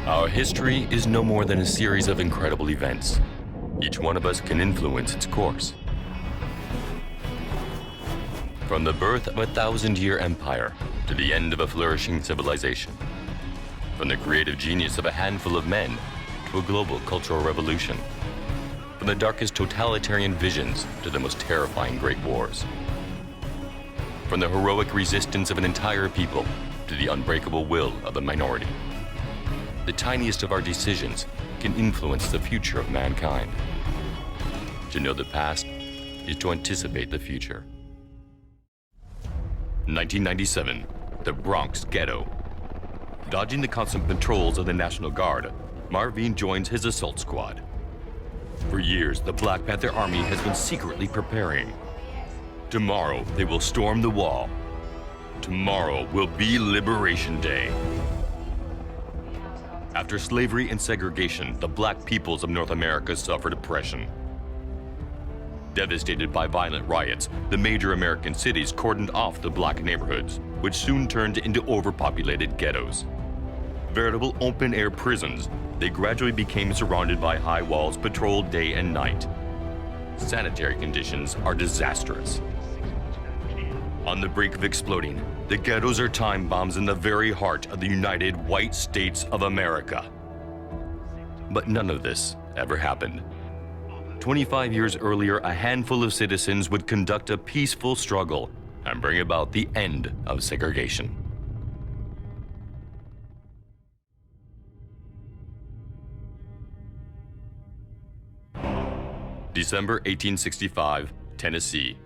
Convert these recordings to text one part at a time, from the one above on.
Our history is no more than a series of incredible events. Each one of us can influence its course. From the birth of a 1,000-year empire to the end of a flourishing civilization. From the creative genius of a handful of men to a global cultural revolution. From the darkest totalitarian visions to the most terrifying great wars. From the heroic resistance of an entire people to the unbreakable will of a minority. The tiniest of our decisions can influence the future of mankind. To know the past is to anticipate the future. 1997, the Bronx Ghetto. Dodging the constant patrols of the National Guard, Marvin joins his assault squad. For years, the Black Panther Army has been secretly preparing. Tomorrow, they will storm the wall. Tomorrow will be Liberation Day. After slavery and segregation, the black peoples of North America suffered oppression. Devastated by violent riots, the major American cities cordoned off the black neighborhoods, which soon turned into overpopulated ghettos. Veritable open-air prisons, they gradually became surrounded by high walls patrolled day and night. Sanitary conditions are disastrous. On the brink of exploding, the ghettos are time bombs in the very heart of the United White States of America. But none of this ever happened. 25 years earlier, a handful of citizens would conduct a peaceful struggle and bring about the end of segregation. December 1865, Tennessee.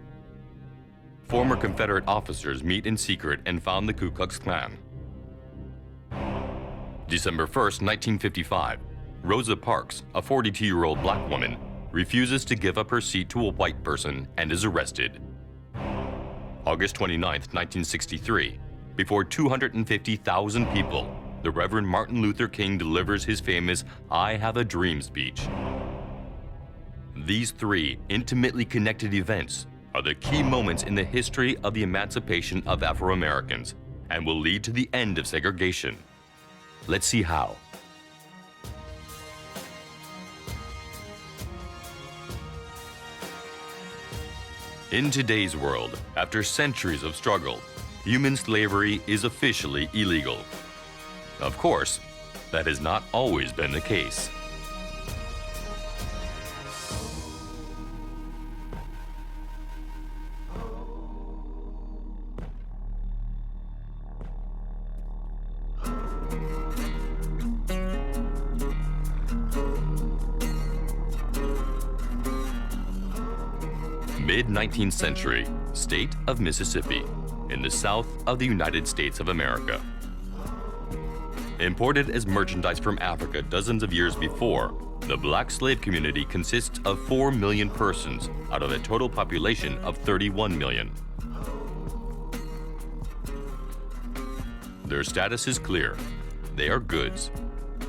Former Confederate officers meet in secret and found the Ku Klux Klan. December 1st, 1955, Rosa Parks, a 42-year-old black woman, refuses to give up her seat to a white person and is arrested. August 29th, 1963, before 250,000 people, the Reverend Martin Luther King delivers his famous "I Have a Dream" speech. These three intimately connected events are the key moments in the history of the emancipation of Afro Americans and will lead to the end of segregation. Let's see how. In today's world, after centuries of struggle, human slavery is officially illegal. Of course, that has not always been the case. Mid-19th century, state of Mississippi, in the south of the United States of America. Imported as merchandise from Africa dozens of years before, the black slave community consists of 4 million persons out of a total population of 31 million. Their status is clear. They are goods,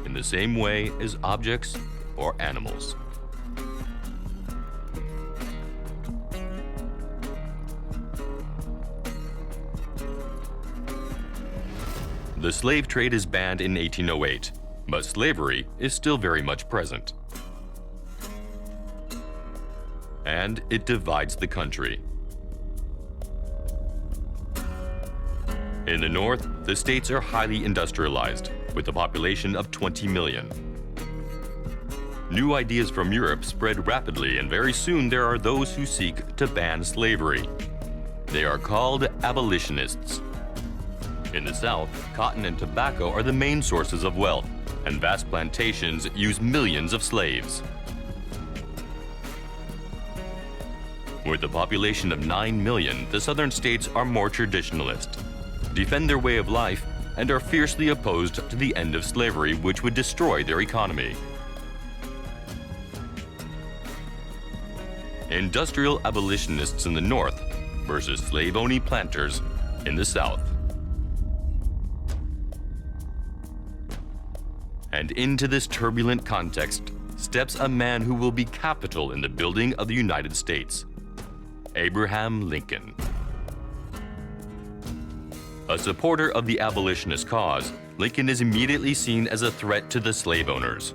in the same way as objects or animals. The slave trade is banned in 1808, but slavery is still very much present. And it divides the country. In the north, the states are highly industrialized, with a population of 20 million. New ideas from Europe spread rapidly, and very soon there are those who seek to ban slavery. They are called abolitionists. In the South, cotton and tobacco are the main sources of wealth, and vast plantations use millions of slaves. With a population of 9 million, the southern states are more traditionalist, defend their way of life, and are fiercely opposed to the end of slavery, which would destroy their economy. Industrial abolitionists in the north versus slave-owning planters in the south. And into this turbulent context steps a man who will be capital in the building of the United States, Abraham Lincoln. A supporter of the abolitionist cause, Lincoln is immediately seen as a threat to the slave owners.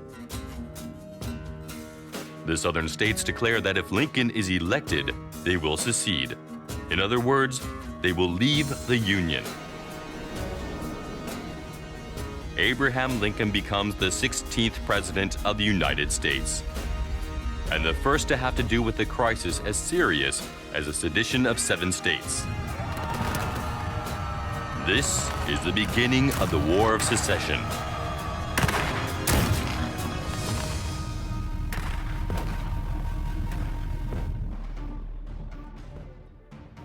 The Southern states declare that if Lincoln is elected, they will secede. In other words, they will leave the Union. Abraham Lincoln becomes the 16th President of the United States, and the first to have to do with a crisis as serious as the sedition of 7 states. This is the beginning of the War of Secession.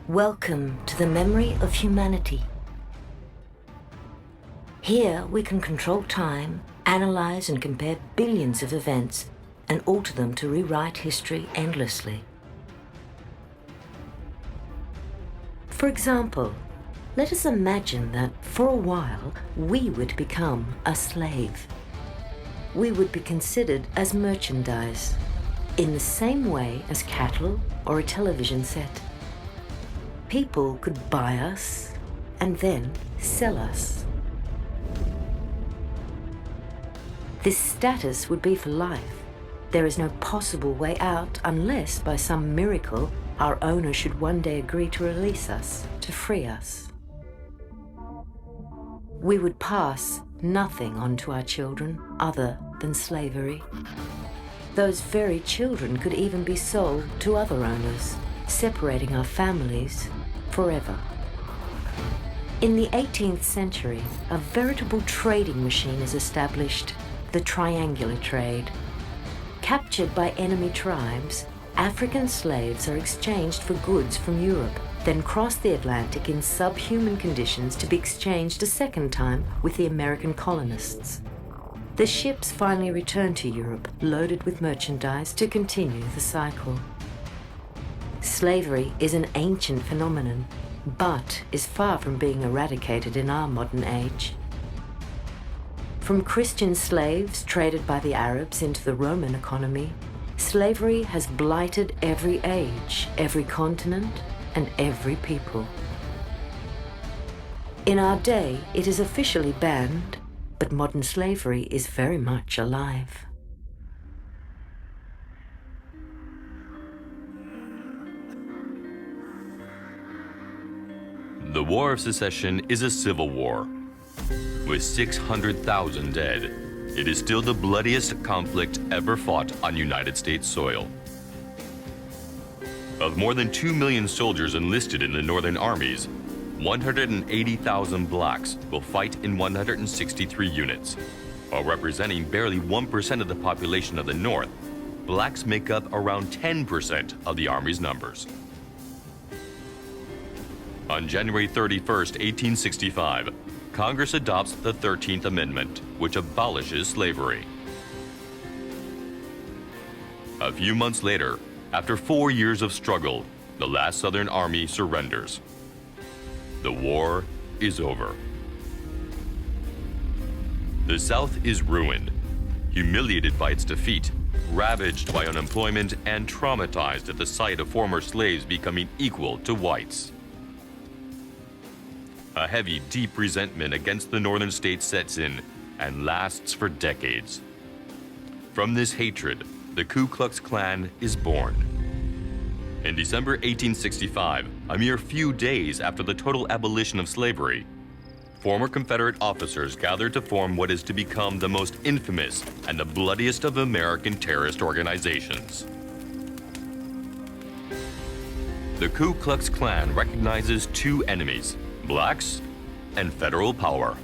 Welcome to the memory of humanity. Here we can control time, analyze and compare billions of events, and alter them to rewrite history endlessly. For example, let us imagine that for a while we would become a slave. We would be considered as merchandise, in the same way as cattle or a television set. People could buy us and then sell us. This status would be for life. There is no possible way out unless, by some miracle, our owner should one day agree to release us, to free us. We would pass nothing on to our children other than slavery. Those very children could even be sold to other owners, separating our families forever. In the 18th century, a veritable trading machine is established, the triangular trade. Captured by enemy tribes, African slaves are exchanged for goods from Europe, then cross the Atlantic in subhuman conditions to be exchanged a second time with the American colonists. The ships finally return to Europe, loaded with merchandise, to continue the cycle. Slavery is an ancient phenomenon, but is far from being eradicated in our modern age. From Christian slaves traded by the Arabs into the Roman economy, slavery has blighted every age, every continent, and every people. In our day, it is officially banned, but modern slavery is very much alive. The War of Secession is a civil war. With 600,000 dead, it is still the bloodiest conflict ever fought on United States soil. Of more than 2 million soldiers enlisted in the Northern armies, 180,000 blacks will fight in 163 units. While representing barely 1% of the population of the North, blacks make up around 10% of the Army's numbers. On January 31st, 1865, Congress adopts the 13th Amendment, which abolishes slavery. A few months later, after 4 years of struggle, the last Southern Army surrenders. The war is over. The South is ruined, humiliated by its defeat, ravaged by unemployment, and traumatized at the sight of former slaves becoming equal to whites. A heavy, deep resentment against the Northern states sets in and lasts for decades. From this hatred, the Ku Klux Klan is born. In December 1865, a mere few days after the total abolition of slavery, former Confederate officers gathered to form what is to become the most infamous and the bloodiest of American terrorist organizations. The Ku Klux Klan recognizes two enemies: blacks and federal power.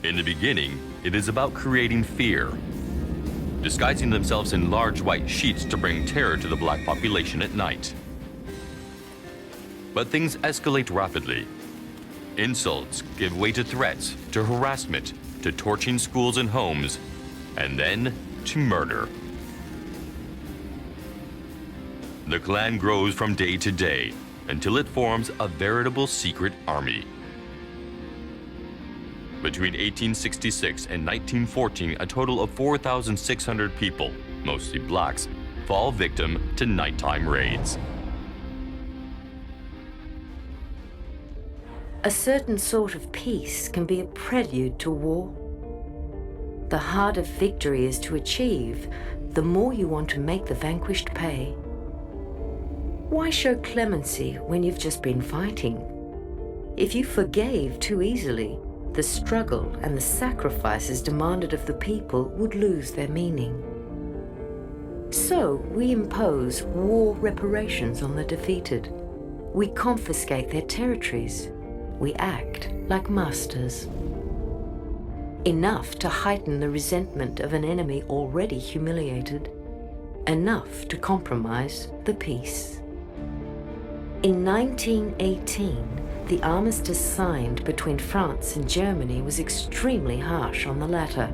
In the beginning, it is about creating fear, disguising themselves in large white sheets to bring terror to the black population at night. But things escalate rapidly. Insults give way to threats, to harassment, to torching schools and homes, and then to murder. The Klan grows from day to day until it forms a veritable secret army. Between 1866 and 1914, a total of 4,600 people, mostly blacks, fall victim to nighttime raids. A certain sort of peace can be a prelude to war. The harder victory is to achieve, the more you want to make the vanquished pay. Why show clemency when you've just been fighting? If you forgave too easily, the struggle and the sacrifices demanded of the people would lose their meaning. So we impose war reparations on the defeated. We confiscate their territories. We act like masters. Enough to heighten the resentment of an enemy already humiliated. Enough to compromise the peace. In 1918, the armistice signed between France and Germany was extremely harsh on the latter.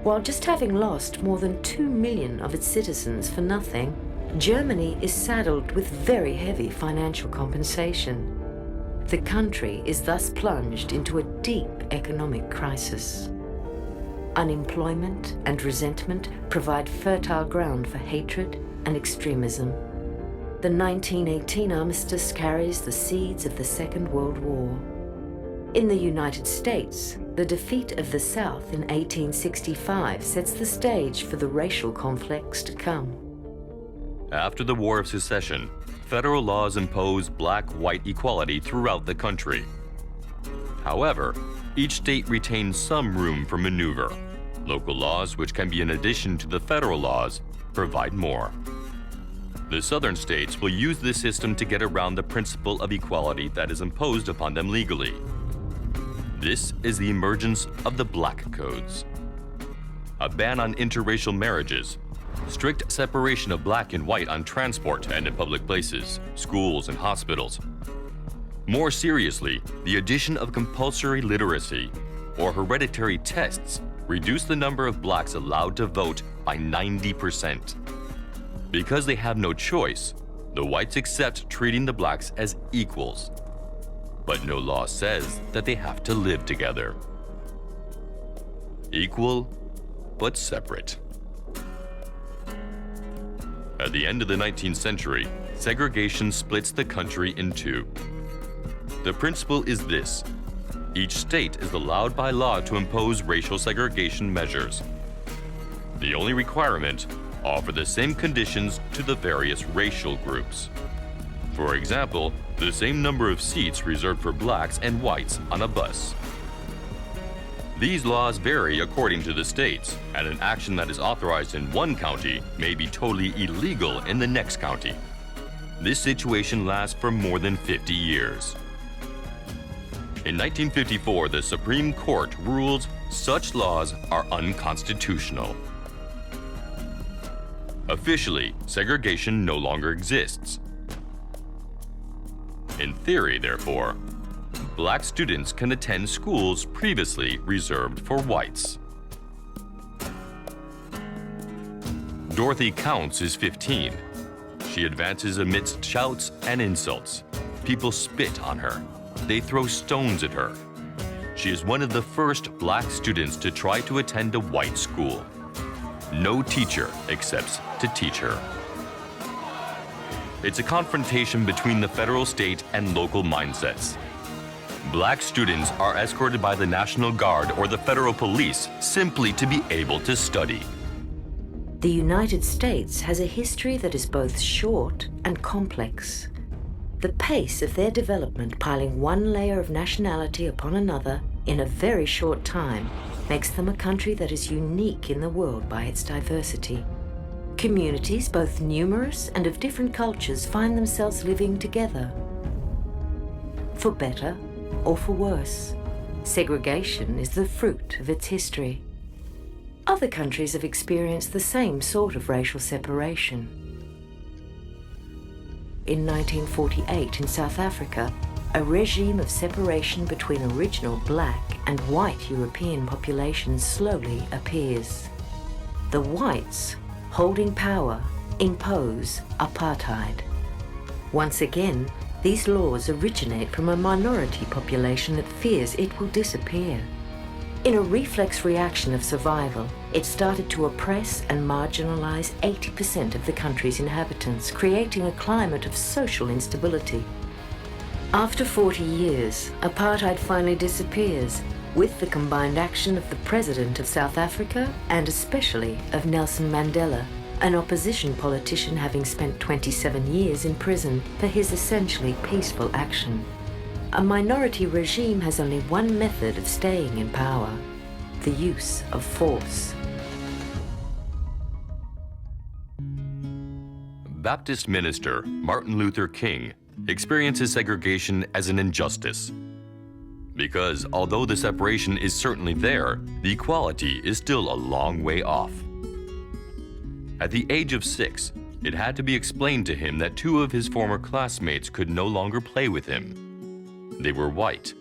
While just having lost more than 2 million of its citizens for nothing, Germany is saddled with very heavy financial compensation. The country is thus plunged into a deep economic crisis. Unemployment and resentment provide fertile ground for hatred and extremism. The 1918 armistice carries the seeds of the Second World War. In the United States, the defeat of the South in 1865 sets the stage for the racial conflicts to come. After the War of Secession, federal laws impose black-white equality throughout the country. However, each state retains some room for maneuver. Local laws, which can be in addition to the federal laws, provide more. The southern states will use this system to get around the principle of equality that is imposed upon them legally. This is the emergence of the Black Codes. A ban on interracial marriages, strict separation of black and white on transport and in public places, schools and hospitals. More seriously, the addition of compulsory literacy or hereditary tests reduced the number of blacks allowed to vote by 90%. Because they have no choice, the whites accept treating the blacks as equals. But no law says that they have to live together. Equal, but separate. At the end of the 19th century, segregation splits the country in two. The principle is this: each state is allowed by law to impose racial segregation measures. The only requirement: offer the same conditions to the various racial groups. For example, the same number of seats reserved for blacks and whites on a bus. These laws vary according to the states, and an action that is authorized in one county may be totally illegal in the next county. This situation lasts for more than 50 years. In 1954, the Supreme Court rules such laws are unconstitutional. Officially, segregation no longer exists. In theory, therefore, black students can attend schools previously reserved for whites. Dorothy Counts is 15. She advances amidst shouts and insults. People spit on her. They throw stones at her. She is one of the first black students to try to attend a white school. No teacher accepts to teach her. It's a confrontation between the federal, state, and local mindsets. Black students are escorted by the National Guard or the federal police simply to be able to study. The United States has a history that is both short and complex. The pace of their development, piling one layer of nationality upon another in a very short time, makes them a country that is unique in the world by its diversity. Communities, both numerous and of different cultures, find themselves living together. For better or for worse, segregation is the fruit of its history. Other countries have experienced the same sort of racial separation. In 1948 in South Africa, a regime of separation between original black and white European populations slowly appears. The whites, holding power, impose apartheid. Once again, these laws originate from a minority population that fears it will disappear. In a reflex reaction of survival, it started to oppress and marginalize 80% of the country's inhabitants, creating a climate of social instability. After 40 years, apartheid finally disappears, with the combined action of the President of South Africa and especially of Nelson Mandela, an opposition politician having spent 27 years in prison for his essentially peaceful action. A minority regime has only one method of staying in power: the use of force. Baptist minister Martin Luther King experiences segregation as an injustice. Because although the separation is certainly there, the equality is still a long way off. At the age of 6, it had to be explained to him that 2 of his former classmates could no longer play with him. They were white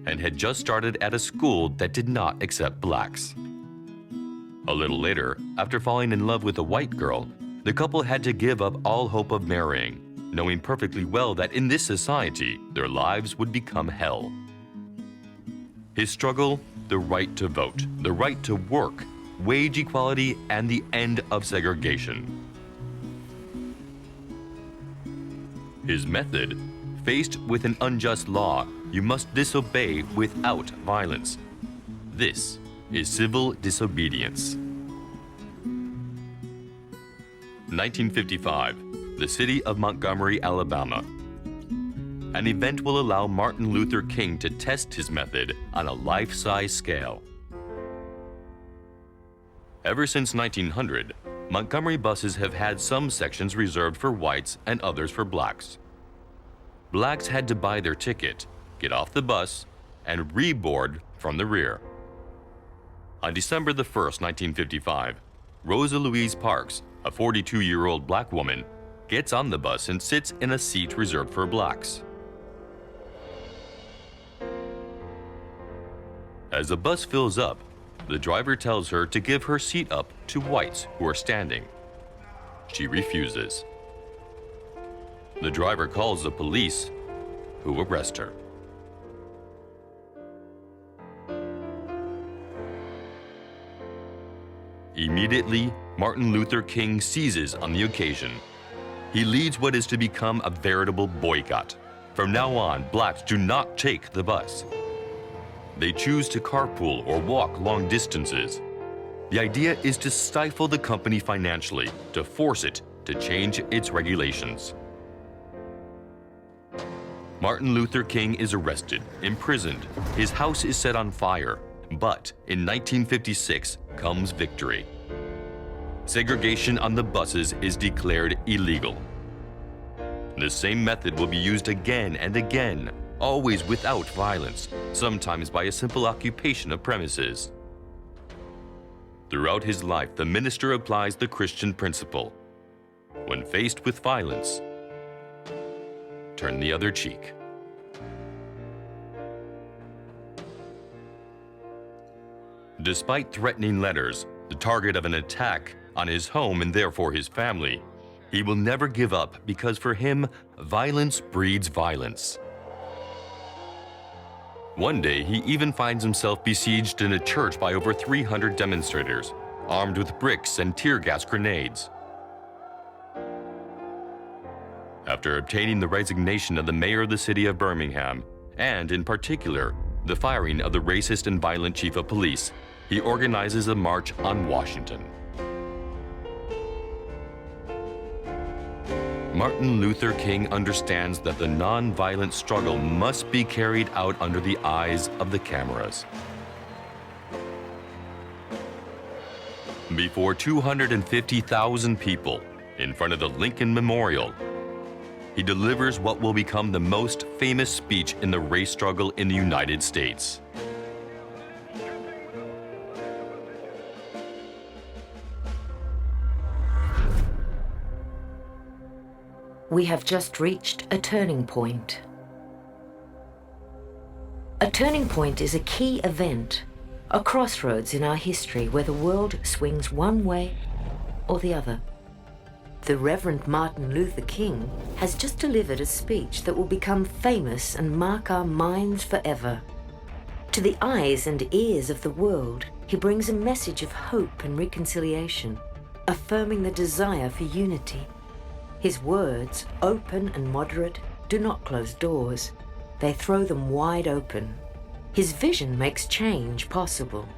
and had just started at a school that did not accept blacks. A little later, after falling in love with a white girl, the couple had to give up all hope of marrying, knowing perfectly well that in this society, their lives would become hell. His struggle, the right to vote, the right to work, wage equality, and the end of segregation. His method: faced with an unjust law, you must disobey without violence. This is civil disobedience. 1955, the city of Montgomery, Alabama. An event will allow Martin Luther King to test his method on a life-size scale. Ever since 1900, Montgomery buses have had some sections reserved for whites and others for blacks. Blacks had to buy their ticket, get off the bus, and reboard from the rear. On December the 1st, 1955, Rosa Parks, a 42-year-old black woman, gets on the bus and sits in a seat reserved for blacks. As the bus fills up, the driver tells her to give her seat up to whites who are standing. She refuses. The driver calls the police, who arrest her. Immediately, Martin Luther King seizes on the occasion. He leads what is to become a veritable boycott. From now on, blacks do not take the bus. They choose to carpool or walk long distances. The idea is to stifle the company financially, to force it to change its regulations. Martin Luther King is arrested, imprisoned. His house is set on fire. But in 1956 comes victory. Segregation on the buses is declared illegal. The same method will be used again and again, always without violence, sometimes by a simple occupation of premises. Throughout his life, the minister applies the Christian principle: when faced with violence, turn the other cheek. Despite threatening letters, the target of an attack on his home and therefore his family, he will never give up because for him, violence breeds violence. One day, he even finds himself besieged in a church by over 300 demonstrators, armed with bricks and tear gas grenades. After obtaining the resignation of the mayor of the city of Birmingham, and in particular, the firing of the racist and violent chief of police, he organizes a march on Washington. Martin Luther King understands that the non-violent struggle must be carried out under the eyes of the cameras. Before 250,000 people, in front of the Lincoln Memorial, he delivers what will become the most famous speech in the race struggle in the United States. We have just reached a turning point. A turning point is a key event, a crossroads in our history where the world swings one way or the other. The Reverend Martin Luther King has just delivered a speech that will become famous and mark our minds forever. To the eyes and ears of the world, he brings a message of hope and reconciliation, affirming the desire for unity. His words, open and moderate, do not close doors. they throw them wide open. His vision makes change possible.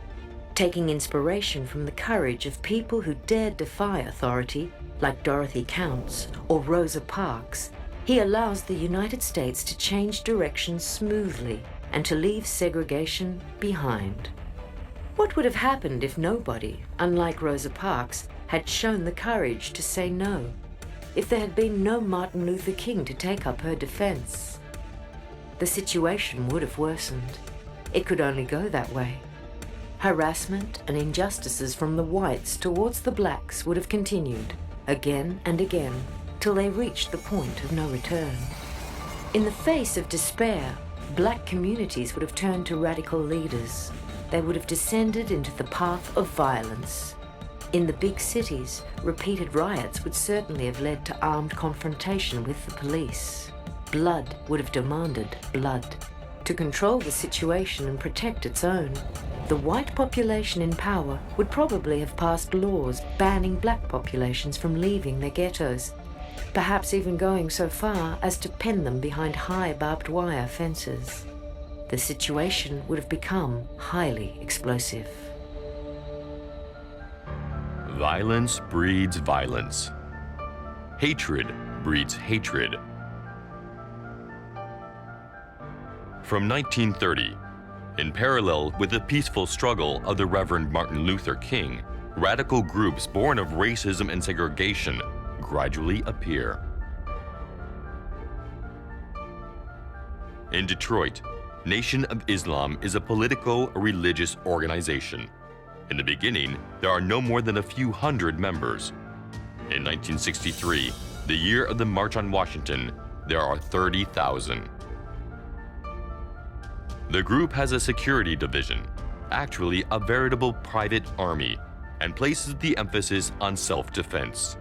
Taking inspiration from the courage of people who dared defy authority, like Dorothy Counts or Rosa Parks, he allows the United States to change direction smoothly and to leave segregation behind. What would have happened if nobody, unlike Rosa Parks, had shown the courage to say no? If there had been no Martin Luther King to take up her defense? The situation would have worsened. It could only go that way. Harassment and injustices from the whites towards the blacks would have continued, again and again, till they reached the point of no return. In the face of despair, black communities would have turned to radical leaders. They would have descended into the path of violence. In the big cities, repeated riots would certainly have led to armed confrontation with the police. Blood would have demanded blood. To control the situation and protect its own, the white population in power would probably have passed laws banning black populations from leaving their ghettos, perhaps even going so far as to pen them behind high barbed wire fences. The situation would have become highly explosive. Violence breeds violence. Hatred breeds hatred. From 1930, in parallel with the peaceful struggle of the Reverend Martin Luther King, radical groups born of racism and segregation gradually appear. In Detroit, Nation of Islam is a politico-religious organization. In the beginning, there are no more than a few hundred members. In 1963, the year of the March on Washington, there are 30,000. The group has a security division, actually a veritable private army, and places the emphasis on self-defense.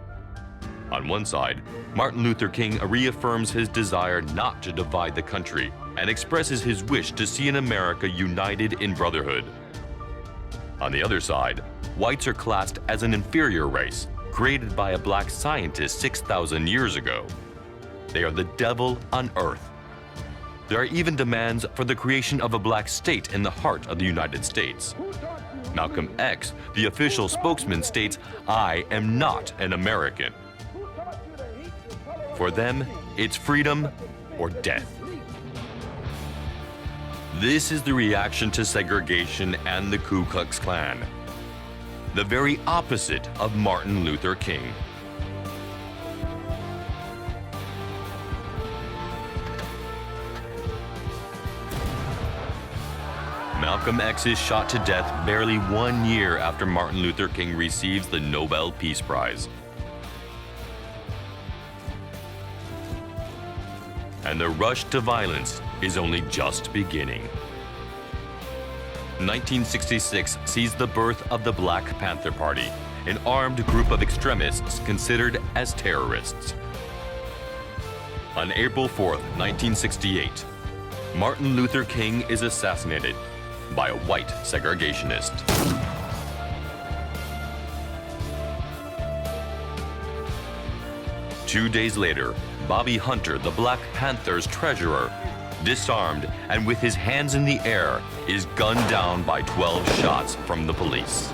On one side, Martin Luther King reaffirms his desire not to divide the country and expresses his wish to see an America united in brotherhood. On the other side, whites are classed as an inferior race created by a black scientist 6,000 years ago. They are the devil on earth. There are even demands for the creation of a black state in the heart of the United States. Malcolm X, the official spokesman, states, "I am not an American." For them, it's freedom or death. This is the reaction to segregation and the Ku Klux Klan, the very opposite of Martin Luther King. Malcolm X is shot to death barely 1 year after Martin Luther King receives the Nobel Peace Prize. And the rush to violence is only just beginning. 1966 sees the birth of the Black Panther Party, an armed group of extremists considered as terrorists. On April 4th, 1968, Martin Luther King is assassinated by a white segregationist. Two days later, Bobby Hunter, the Black Panthers' treasurer, disarmed and with his hands in the air, is gunned down by 12 shots from the police.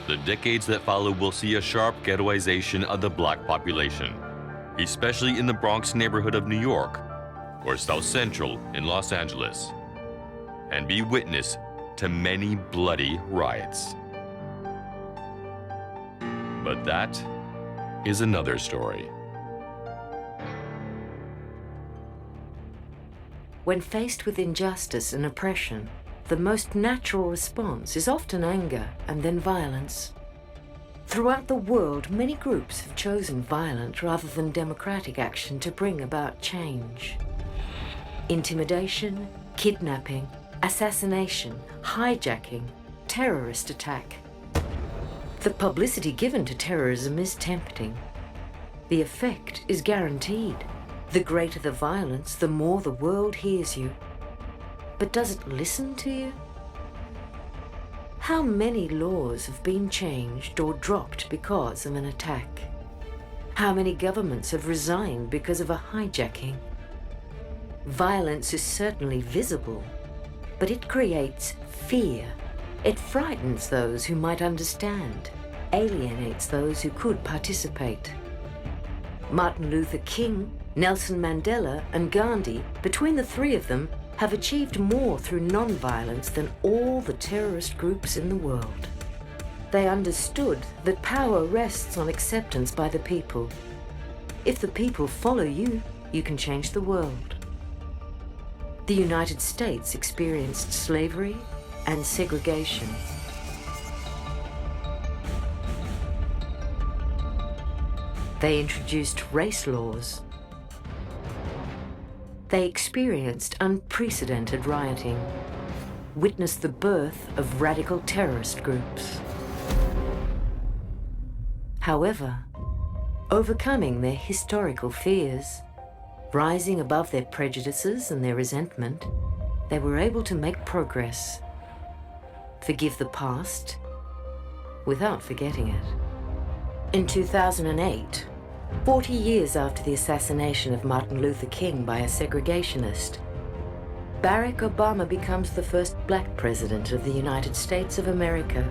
The decades that follow will see a sharp ghettoization of the black population, especially in the Bronx neighborhood of New York or South Central in Los Angeles, and be witness to many bloody riots. But that is another story. When faced with injustice and oppression, the most natural response is often anger and then violence. Throughout the world, many groups have chosen violent rather than democratic action to bring about change. Intimidation, kidnapping, assassination, hijacking, terrorist attack. The publicity given to terrorism is tempting. The effect is guaranteed. The greater the violence, the more the world hears you. But does it listen to you? How many laws have been changed or dropped because of an attack? How many governments have resigned because of a hijacking? Violence is certainly visible, but it creates fear. It frightens those who might understand, alienates those who could participate. Martin Luther King, Nelson Mandela, and Gandhi, between the three of them, have achieved more through non-violence than all the terrorist groups in the world. They understood that power rests on acceptance by the people. If the people follow you, you can change the world. The United States experienced slavery and segregation. They introduced race laws. They experienced unprecedented rioting, witnessed the birth of radical terrorist groups. However, overcoming their historical fears, rising above their prejudices and their resentment, they were able to make progress. Forgive the past without forgetting it. In 2008, 40 years after the assassination of Martin Luther King by a segregationist, Barack Obama becomes the first black president of the United States of America.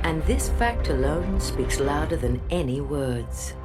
And this fact alone speaks louder than any words.